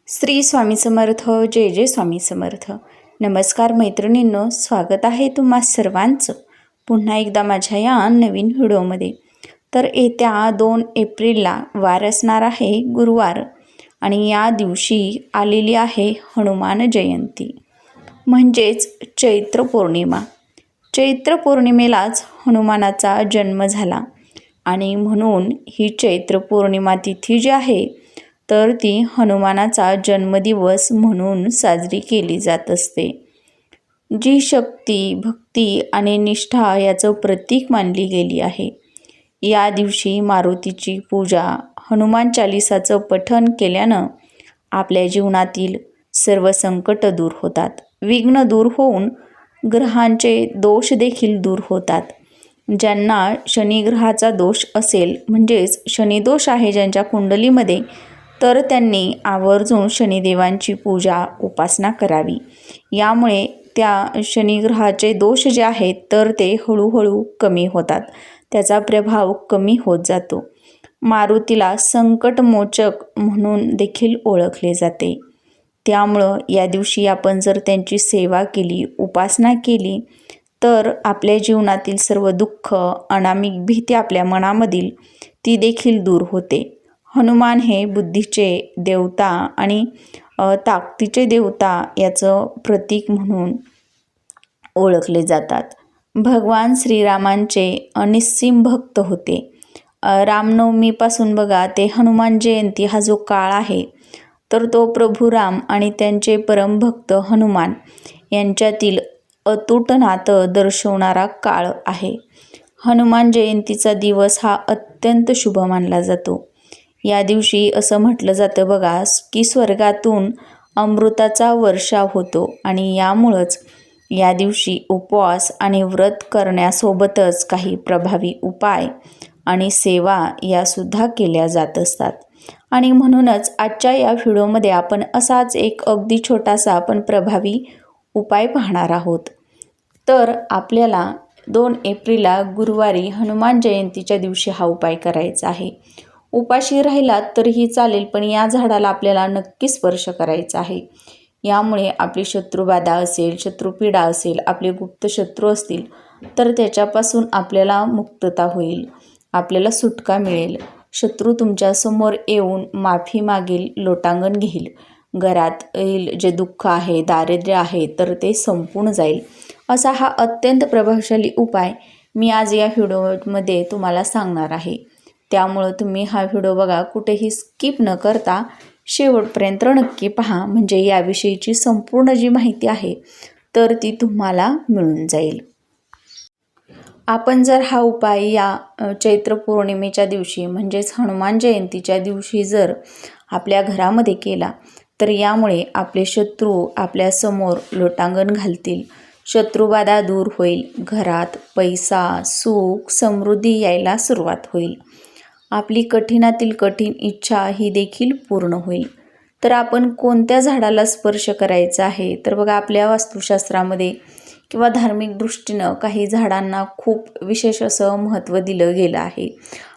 श्री स्वामी समर्थ. जय जय स्वामी समर्थ. नमस्कार मैत्रिणींनो, स्वागत आहे तुम्हा सर्वांचं पुन्हा एकदा माझ्या या नवीन व्हिडिओमध्ये. तर येत्या 2 एप्रिलला वार असणार आहे गुरुवार आणि या दिवशी आलेली आहे हनुमान जयंती म्हणजेच चैत्र पौर्णिमा. चैत्र पौर्णिमेलाच हनुमानाचा जन्म झाला आणि म्हणून ही चैत्र पौर्णिमा तिथी जी आहे तर ती हनुमानाचा जन्मदिवस म्हणून साजरी केली जात असते. जी शक्ती, भक्ती आणि निष्ठा याचं प्रतीक मानली गेली आहे. या दिवशी मारुतीची पूजा, हनुमान चालिसाचं पठण केल्यानं आपल्या जीवनातील सर्व संकट दूर होतात, विघ्न दूर होऊन ग्रहांचे दोष देखील दूर होतात. ज्यांना शनिग्रहाचा दोष असेल म्हणजेच शनिदोष आहे ज्यांच्या कुंडलीमध्ये, तर त्यांनी आवर्जून शनिदेवांची पूजा उपासना करावी. यामुळे त्या शनिग्रहाचे दोष जे आहेत तर ते हळूहळू कमी होतात, त्याचा प्रभाव कमी होत जातो. मारुतीला संकटमोचक म्हणून देखील ओळखले जाते. त्यामुळं या दिवशी आपण जर त्यांची सेवा केली, उपासना केली तर आपल्या जीवनातील सर्व दुःख, अनामिक भीती आपल्या मनामधील ती देखील दूर होते. हनुमान हे बुद्धीचे देवता आणि ताकदीचे देवता याचं प्रतीक म्हणून ओळखले जातात. भगवान श्रीरामांचे अनिस्सीम भक्त होते. रामनवमीपासून बघा ते हनुमान जयंती हा जो काळ आहे तर तो प्रभू राम आणि त्यांचे परमभक्त हनुमान यांच्यातील अतूट नातं दर्शवणारा काळ आहे. हनुमान जयंतीचा दिवस हा अत्यंत शुभ मानला जातो. या दिवशी असं म्हटलं जातं बघा की स्वर्गातून अमृताचा वर्षाव होतो आणि यामुळंच या दिवशी उपवास आणि व्रत करण्यासोबतच काही प्रभावी उपाय आणि सेवा यासुद्धा केल्या जात असतात. आणि म्हणूनच आजच्या या व्हिडिओमध्ये आपण असाच एक अगदी छोटासा पण प्रभावी उपाय पाहणार आहोत. तर आपल्याला 2 एप्रिलला गुरुवारी हनुमान जयंतीच्या दिवशी हा उपाय करायचा आहे. उपाशी राहिलात तरीही चालेल, पण या झाडाला आपल्याला नक्की स्पर्श करायचा आहे. यामुळे आपली शत्रुबाधा असेल, शत्रुपीडा असेल, आपले गुप्त शत्रू असतील तर त्याच्यापासून आपल्याला मुक्तता होईल, आपल्याला सुटका मिळेल. शत्रू तुमच्यासमोर येऊन माफी मागेल, लोटांगण घेईल. घरातील जे दुःख आहे, दारिद्र्य आहे तर ते संपून जाईल. असा हा अत्यंत प्रभावशाली उपाय मी आज या व्हिडिओमध्ये तुम्हाला सांगणार आहे. त्यामुळं तुम्ही हा व्हिडिओ बघा, कुठेही स्किप न करता शेवटपर्यंत नक्की पहा, म्हणजे याविषयीची संपूर्ण जी माहिती आहे तर ती तुम्हाला मिळून जाईल. आपण जर हा उपाय या चैत्र पौर्णिमेच्या दिवशी म्हणजेच हनुमान जयंतीच्या दिवशी जर आपल्या घरामध्ये केला तर यामुळे आपले शत्रू आपल्यासमोर लोटांगण घालतील, शत्रुबाधा दूर होईल, घरात पैसा, सुख, समृद्धी यायला सुरुवात होईल, आपली कठीणातील कठीण इच्छा ही देखील पूर्ण होईल. तर आपण कोणत्या झाडाला स्पर्श करायचा आहे तर बघा, आपल्या वास्तुशास्त्रामध्ये किंवा धार्मिक दृष्टीनं काही झाडांना खूप विशेष असं महत्त्व दिलं गेलं आहे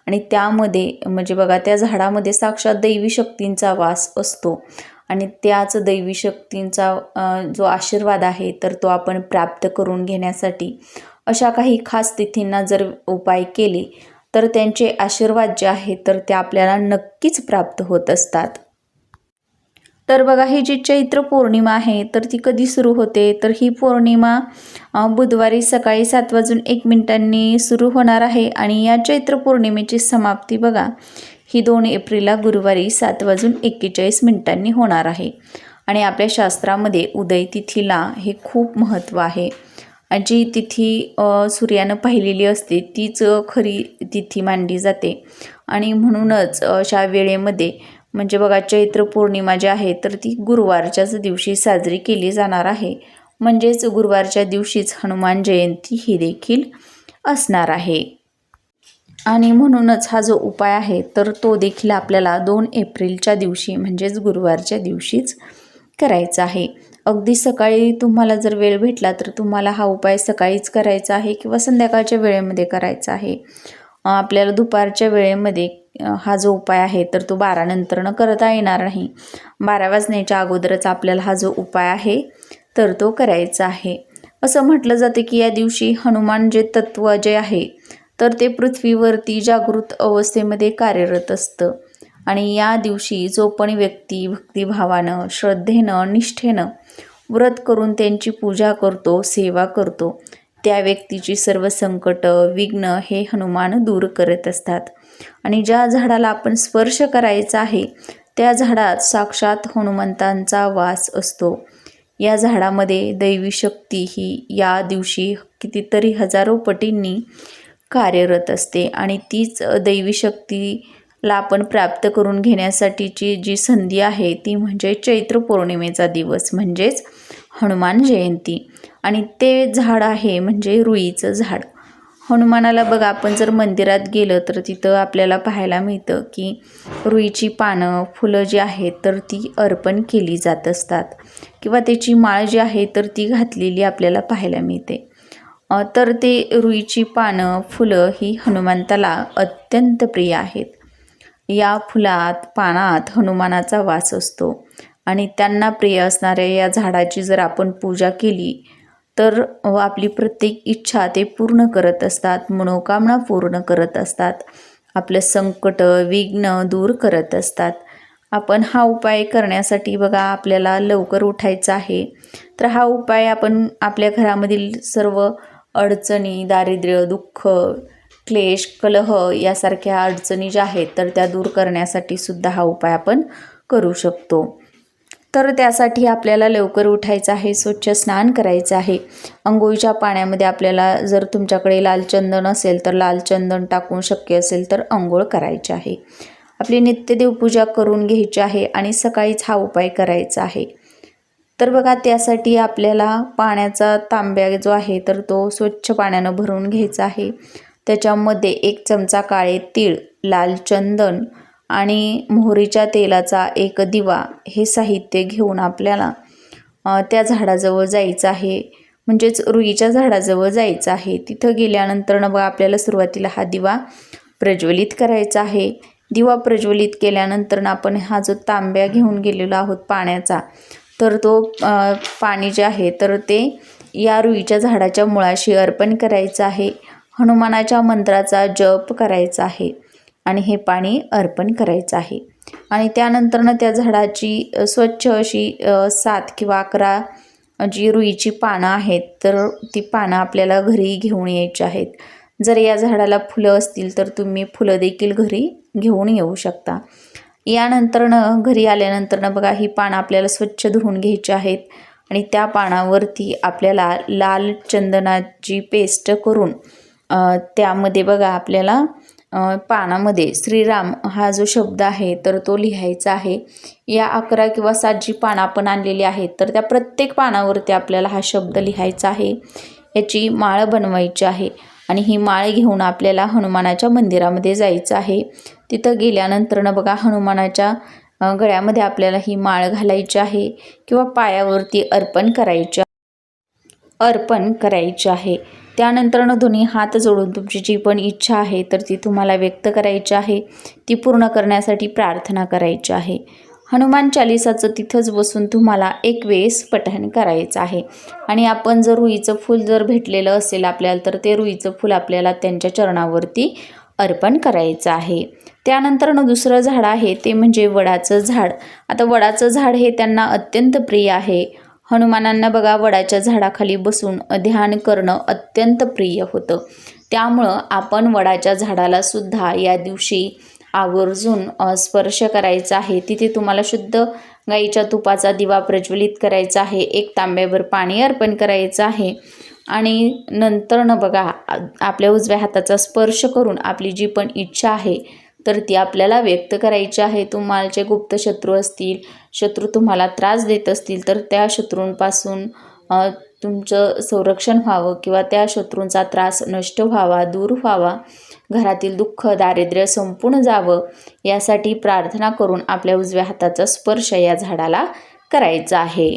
आणि त्यामध्ये म्हणजे बघा त्या झाडामध्ये साक्षात दैवी शक्तींचा वास असतो आणि त्याच दैवी शक्तींचा जो आशीर्वाद आहे तर तो आपण प्राप्त करून घेण्यासाठी अशा काही खास तिथींना जर उपाय केले तर त्यांचे आशीर्वाद जे आहेत तर ते आपल्याला नक्कीच प्राप्त होत असतात. तर बघा, ही जी चैत्र पौर्णिमा आहे तर ती कधी सुरू होते तर ही पौर्णिमा बुधवारी सकाळी 7:01 सुरू होणार आहे आणि या चैत्र पौर्णिमेची समाप्ती बघा ही 2 एप्रिलला गुरुवारी 7:41 होणार आहे. आणि आपल्या शास्त्रामध्ये उदय तिथीला हे खूप महत्त्व आहे. जी तिथी सूर्यानं पाहिलेली असते तीच खरी तिथी मानली जाते आणि म्हणूनच अशा वेळेमध्ये म्हणजे बघा चैत्र पौर्णिमा जी आहे तर ती गुरुवारच्याच दिवशी साजरी केली जाणार आहे. म्हणजेच गुरुवारच्या दिवशीच हनुमान जयंती ही देखील असणार आहे. आणि म्हणूनच हा जो उपाय आहे तर तो देखील आपल्याला 2 एप्रिलच्या दिवशी म्हणजेच गुरुवारच्या दिवशीच करायचा आहे. अगदी सकाळी तुम्हाला जर वेळ भेटला तर तुम्हाला हा उपाय सकाळीच करायचा आहे किंवा संध्याकाळच्या वेळेमध्ये करायचा आहे. आपल्याला दुपारच्या वेळेमध्ये हा जो उपाय आहे तर तो 12 नंतरनं करता येणार नाही. 12 वाजण्याच्या अगोदरच आपल्याला हा जो उपाय आहे तर तो करायचा आहे. असं म्हटलं जातं की या दिवशी हनुमान जे तत्व जे आहे तर ते पृथ्वीवरती जागृत अवस्थेमध्ये कार्यरत असतं. आणि या दिवशी जो पण व्यक्ती भक्तिभावानं, श्रद्धेनं, निष्ठेनं व्रत करून त्यांची पूजा करतो, सेवा करतो, त्या व्यक्तीची सर्व संकट, विघ्न हे हनुमान दूर करत असतात. आणि ज्या झाडाला आपण स्पर्श करायचा आहे त्या झाडात साक्षात हनुमंतांचा वास असतो. या झाडामध्ये दैवी शक्ती ही या दिवशी कितीतरी हजारो पटींनी कार्यरत असते. आणि तीच दैवी शक्तीला आपण प्राप्त करून घेण्यासाठीची जी संधी आहे ती म्हणजे चैत्र पौर्णिमेचा दिवस म्हणजेच हनुमान जयंती. आणि ते झाड आहे म्हणजे रुईचं झाड. हनुमानाला बघा, आपण जर मंदिरात गेलं तर तिथं आपल्याला पाहायला मिळतं की रुईची पानं, फुलं जी आहेत तर ती अर्पण केली जात असतात किंवा त्याची माळ जी आहे तर ती घातलेली आपल्याला पाहायला मिळते. तर ते रुईची पानं, फुलं ही हनुमंताला अत्यंत प्रिय आहेत. या फुलात, पानात हनुमानाचा वास असतो आणि त्यांना प्रिय असणाऱ्या या झाडाची जर आपण पूजा केली तर आपली प्रत्येक इच्छा ते पूर्ण करत असतात, मनोकामना पूर्ण करत असतात, आपलं संकट, विघ्न दूर करत असतात. आपण हा उपाय करण्यासाठी बघा आपल्याला लवकर उठायचं आहे. तर हा उपाय आपण आपल्या घरामधील सर्व अडचणी, दारिद्र्य, दुःख, क्लेश, कलह यासारख्या अडचणी ज्या आहेत तर त्या दूर करण्यासाठी सुद्धा हा उपाय आपण करू शकतो. तर त्यासाठी आपल्याला लवकर उठायचं आहे, स्वच्छ स्नान करायचं आहे. अंघोळीच्या पाण्यामध्ये आपल्याला जर तुमच्याकडे लाल चंदन असेल तर लाल चंदन टाकून, शक्य असेल तर अंघोळ करायची आहे. आपली नित्य देवपूजा करून घ्यायची आहे आणि सकाळीच हा उपाय करायचा आहे. तर बघा, त्यासाठी आपल्याला पाण्याचा तांब्या जो आहे तर तो स्वच्छ पाण्यानं भरून घ्यायचा आहे. त्याच्यामध्ये 1 चमचा काळे तीळ, लाल चंदन आणि मोहरीच्या तेलाचा 1 दिवा हे साहित्य घेऊन आपल्याला त्या झाडाजवळ जायचं आहे, म्हणजेच रुईच्या झाडाजवळ जायचं आहे. तिथं गेल्यानंतर बघा आपल्याला सुरुवातीला हा दिवा प्रज्वलित करायचा आहे. दिवा प्रज्वलित केल्यानंतर आपण हा जो तांब्या घेऊन गेलेलो आहोत पाण्याचा तर तो पाणी जे आहे तर ते या रुईच्या झाडाच्या मुळाशी अर्पण करायचं आहे. हनुमानाच्या मंत्राचा जप करायचा आहे आणि हे पाणी अर्पण करायचं आहे. आणि त्यानंतरनं त्या झाडाची स्वच्छ अशी 7 किंवा 11 जी रुईची पानं आहेत तर ती पानं आपल्याला घरी घेऊन यायची आहेत. जर या झाडाला फुलं असतील तर तुम्ही फुलं देखील घरी घेऊन येऊ शकता. यानंतरनं घरी आल्यानंतरनं बघा ही पानं आपल्याला स्वच्छ धुवून घ्यायची आहेत आणि त्या पानावरती आपल्याला लाल चंदनाची पेस्ट करून त्यामध्ये बघा आपल्याला पानामध्ये श्रीराम हा जो शब्द आहे तर तो लिहायचा आहे. या 11 किंवा 7 जी पानं आपण आणलेली आहेत तर त्या प्रत्येक पानावरती आपल्याला हा शब्द लिहायचा आहे. याची माळ बनवायची आहे आणि ही माळ घेऊन आपल्याला हनुमानाच्या मंदिरामध्ये जायचं आहे. तिथं गेल्यानंतरनं बघा हनुमानाच्या गळ्यामध्ये आपल्याला ही माळ घालायची आहे किंवा पायावरती अर्पण करायचे आहे. त्यानंतरनं दोन्ही हात जोडून तुमची जी पण इच्छा आहे तर ती तुम्हाला व्यक्त करायची आहे, ती पूर्ण करण्यासाठी प्रार्थना करायची आहे. हनुमान चालिसाचं तिथंच बसून तुम्हाला 1 वेळेस पठण करायचं आहे. आणि आपण जर रुईचं फूल जर भेटलेलं असेल आपल्याला तर ते रुईचं फूल आपल्याला त्यांच्या चरणावरती अर्पण करायचं आहे. त्यानंतरनं दुसरं झाड आहे ते म्हणजे वडाचं झाड. आता वडाचं झाड हे त्यांना अत्यंत प्रिय आहे. हनुमानांना बघा वडाच्या झाडाखाली बसून ध्यान करणं अत्यंत प्रिय होतं. त्यामुळं आपण वडाच्या झाडाला सुद्धा या दिवशी आवर्जून स्पर्श करायचा आहे. तिथे तुम्हाला शुद्ध गाईच्या तुपाचा दिवा प्रज्वलित करायचा आहे, 1 तांब्याभर पाणी अर्पण करायचं आहे आणि नंतरनं बघा आपल्या उजव्या हाताचा स्पर्श करून आपली जी पण इच्छा आहे तर ती आपल्याला व्यक्त करायची आहे. तुम्हाला जे गुप्त शत्रू असतील, शत्रू तुम्हाला त्रास देत असतील तर त्या शत्रूंपासून तुमचं संरक्षण व्हावं किंवा त्या शत्रूंचा त्रास नष्ट व्हावा, दूर व्हावा, घरातील दुःख, दारिद्र्य संपूर्ण जावं यासाठी प्रार्थना करून आपल्या उजव्या हाताचा स्पर्श या झाडाला करायचा आहे.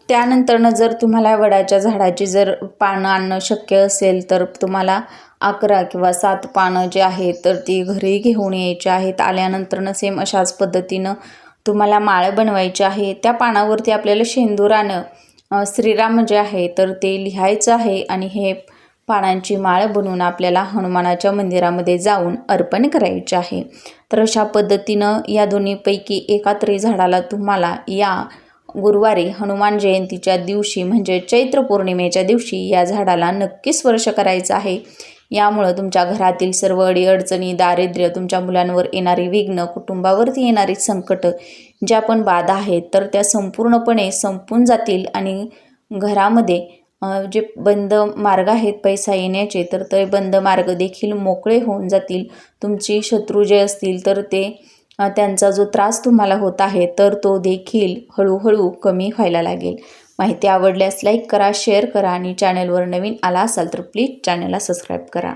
त्यानंतरनं जर तुम्हाला वडाच्या झाडाची जर पानं आणणं शक्य असेल तर तुम्हाला 11 किंवा 7 पानं जे आहेत तर ती घरी घेऊन यायची आहेत. आल्यानंतरनं सेम अशाच पद्धतीनं तुम्हाला माळ बनवायची आहे. त्या पानावरती आपल्याला शेंदुरानं श्रीराम जे आहे तर ते लिहायचं आहे आणि हे पानांची माळ बनवून आपल्याला हनुमानाच्या मंदिरामध्ये जाऊन अर्पण करायचे आहे. तर अशा पद्धतीनं या दोन्हीपैकी एका तरी झाडाला तुम्हाला या गुरुवारी हनुमान जयंतीच्या दिवशी म्हणजे चैत्र पौर्णिमेच्या दिवशी या झाडाला नक्की स्पर्श करायचा आहे. यामुळं तुमच्या घरातील सर्व अडीअडचणी, दारिद्र्य, तुमच्या मुलांवर येणारी विघ्न, कुटुंबावरती येणारी संकट, ज्या पण बाधा आहेत तर त्या संपूर्णपणे संपून जातील आणि घरामध्ये जे बंद मार्ग आहेत पैसा येण्याचे तर ते बंद मार्ग देखील मोकळे होऊन जातील. तुमची शत्रू जे असतील तर ते त्यांचा जो त्रास तुम्हाला होत आहे तर तो देखील हळूहळू कमी व्हायला लागेल. माहिती आवडल्यास लाईक करा, शेअर करा आणि चॅनलवर नवीन आला असाल तर प्लीज चॅनलला सबस्क्राईब करा.